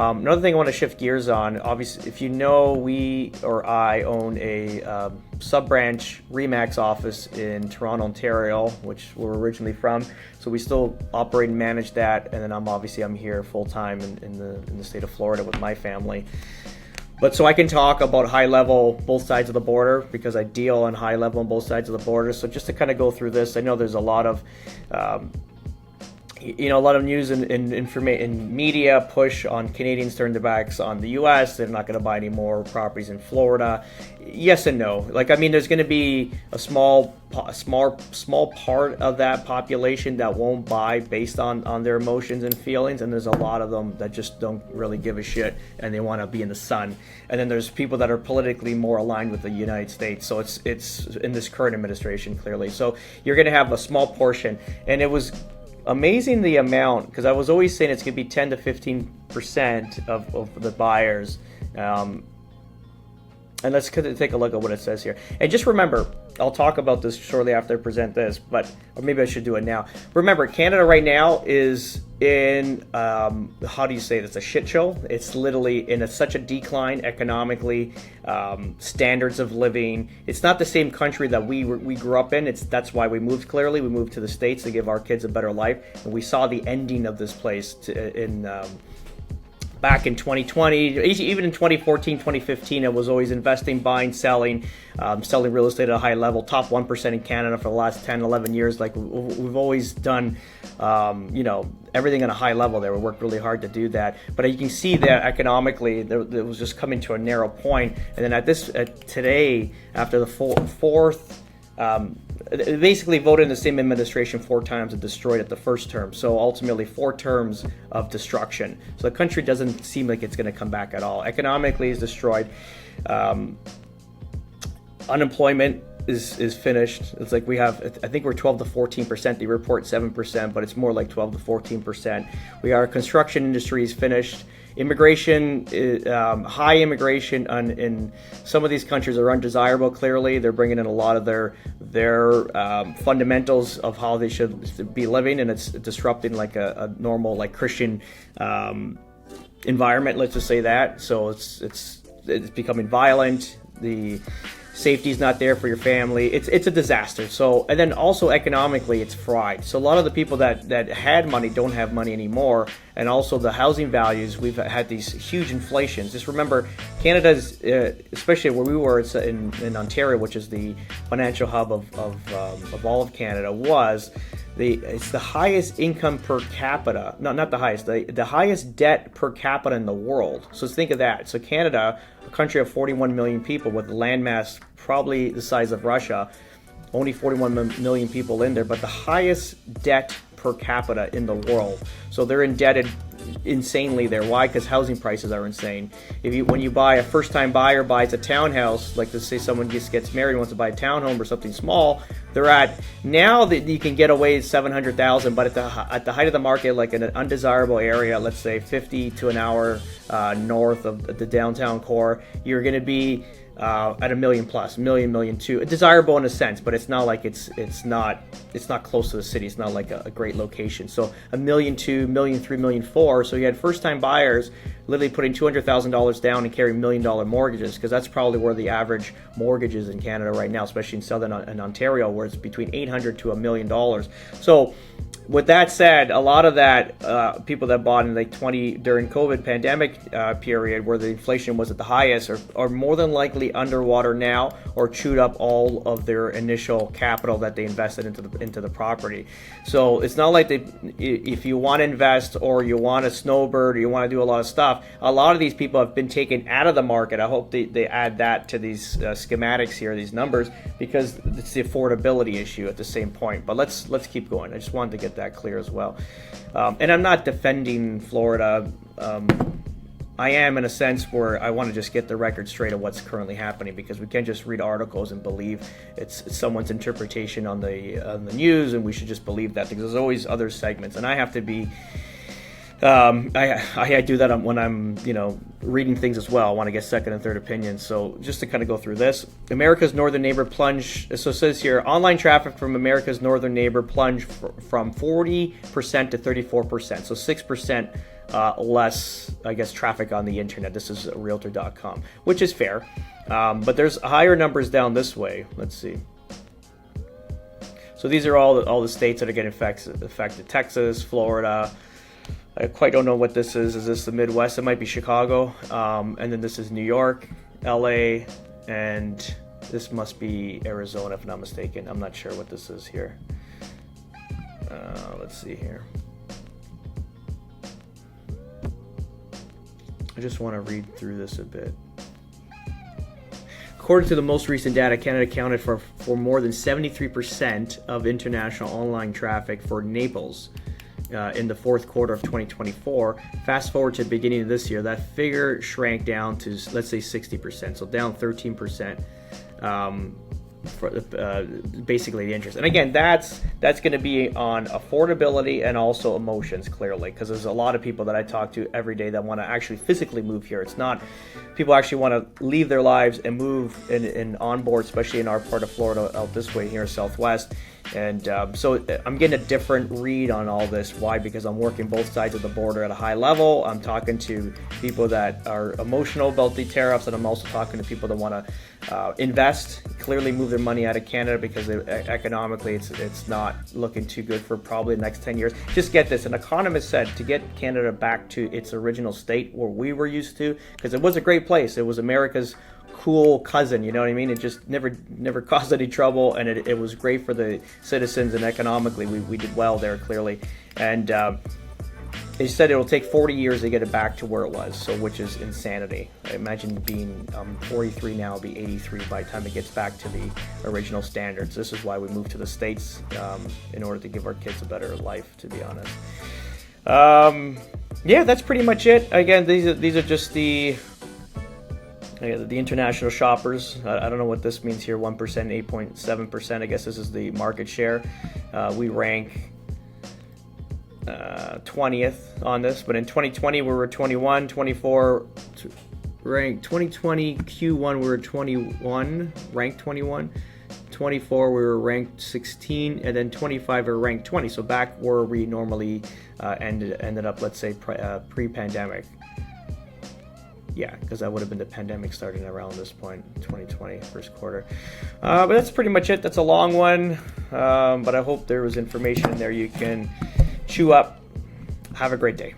Another thing I want to shift gears on, obviously, if you know, we or I own a sub-branch Remax office in Toronto, Ontario, which we're originally from. So we still operate and manage that, and then I'm here full time in the state of Florida with my family. But so I can talk about high level, both sides of the border, because I deal on high level on both sides of the border. So just to kind of go through this, I know there's a lot of a lot of news and media push on Canadians turn their backs on the U.S. They're not going to buy any more properties in Florida. Yes and no. There's going to be a small part of that population that won't buy based on their emotions and feelings, and there's a lot of them that just don't really give a shit and they want to be in the sun. And then there's people that are politically more aligned with the United States. So it's in this current administration, clearly. So you're going to have a small portion, and it was amazing the amount, because I was always saying it's going to be 10 to 15% of the buyers. And let's take a look at what it says here. And just remember, I'll talk about this shortly after I present this, or maybe I should do it now. Remember, Canada right now is in, how do you say this, a shit show. It's literally in such a decline economically, standards of living. It's not the same country that we grew up in. That's why we moved, clearly. We moved to the States to give our kids a better life. And we saw the ending of this place back in 2020, even in 2014, 2015, I was always investing, buying, selling real estate at a high level, top 1% in Canada for the last 10, 11 years. We've always done, everything on a high level there. We worked really hard to do that. But you can see that economically, it was just coming to a narrow point. And then today, after the fourth, basically voted in the same administration 4 times and destroyed it the first term. So ultimately 4 terms of destruction. So the country doesn't seem like it's going to come back at all. Economically, it's destroyed. Unemployment is finished. It's like I think we're 12 to 14%. They report 7%, but it's more like 12 to 14%. Our construction industry is finished. Immigration, high immigration in some of these countries are undesirable. Clearly, they're bringing in a lot of their fundamentals of how they should be living, and it's disrupting a normal Christian environment. Let's just say that. So it's becoming violent. The safety is not there for your family. It's a disaster. So, and then also economically, it's fried. So a lot of the people that had money don't have money anymore. And also the housing values, we've had these huge inflations. Just remember, Canada's, especially where we were in Ontario, which is the financial hub of all of Canada, it's the highest income per capita. No, not the highest. The highest debt per capita in the world. So think of that. So Canada, a country of 41 million people with landmass probably the size of Russia, only 41 million people in there, but the highest debt per capita in the world. So they're indebted insanely there. Why? Because housing prices are insane. When you buy, a first-time buyer buys a townhouse, like let's say someone just gets married and wants to buy a townhome or something small, they're at, now that you can get away at $700,000, but at the height of the market, like in an undesirable area, let's say 50 to an hour north of the downtown core, you're going to be at $1 million plus, $1 million, $1.2 million. Desirable in a sense, but it's not like it's not close to the city. It's not like a great location. So $1.2 million, $1.3 million, $1.4 million. So you had first-time buyers literally putting $200,000 down and carrying $1 million mortgages, because that's probably where the average mortgage is in Canada right now, especially in Southern and Ontario, where it's between $800,000 to $1 million. So with that said, a lot of that people that bought in during COVID pandemic period, where the inflation was at the highest, are more than likely underwater now, or chewed up all of their initial capital that they invested into the property. So it's not like if you want to invest, or you want to snowbird, or you want to do a lot of stuff, a lot of these people have been taken out of the market. I hope they add that to these schematics here, these numbers, because it's the affordability issue at the same point. But let's keep going. I just wanted to get that clear as well. And I'm not defending Florida. I am, in a sense, where I want to just get the record straight of what's currently happening, because we can't just read articles and believe it's someone's interpretation on the news, and we should just believe that, because there's always other segments, and I have to be I do that when I'm reading things as well. I want to get second and third opinions. So just to kind of go through this, America's northern neighbor plunged. So it says here, online traffic from America's northern neighbor plunged from 40% to 34%. So 6% less, I guess, traffic on the internet. This is realtor.com, which is fair. But there's higher numbers down this way. Let's see. So these are all the states that are getting affected. Texas, Florida. I quite don't know what this is. Is this the Midwest? It might be Chicago. And then this is New York, LA, and this must be Arizona, if I'm not mistaken. I'm not sure what this is here. Let's see here. I just want to read through this a bit. According to the most recent data, Canada accounted for more than 73% of international online traffic for Naples in the fourth quarter of 2024. Fast forward to the beginning of this year, that figure shrank down to, let's say, 60%, so down 13%. For basically the interest. And again, that's going to be on affordability and also emotions, clearly, because there's a lot of people that I talk to every day that want to actually physically move here. It's not people actually want to leave their lives and move and on board, especially in our part of Florida out this way here, Southwest. And so I'm getting a different read on all this. Why? Because I'm working both sides of the border at a high level. I'm talking to people that are emotional about the tariffs, and I'm also talking to people that want to invest, clearly move their money out of Canada because economically it's not looking too good for probably the next 10 years. Just get this, an economist said to get Canada back to its original state where we were used to, because it was a great place. It was America's cool cousin, you know what I mean? It just never caused any trouble, and it was great for the citizens, and economically we did well there, clearly. And they said it'll take 40 years to get it back to where it was, so which is insanity. I imagine being 43 now, it'll be 83 by the time it gets back to the original standards. This is why we moved to the States, in order to give our kids a better life, to be honest. Yeah, that's pretty much it. Again, these are just the international shoppers. I don't know what this means here. 1%, 8.7%. I guess this is the market share. We rank 20th on this, but in 2020 we were 21, 24 ranked. 2020 Q1 we were 21, ranked 21. 24 we were ranked 16, and then 25 we were ranked 20. So back where we normally ended up, let's say pre-pandemic. Yeah, because that would have been the pandemic starting around this point, 2020, first quarter. But that's pretty much it. That's a long one, but I hope there was information in there you can chew up. Have a great day.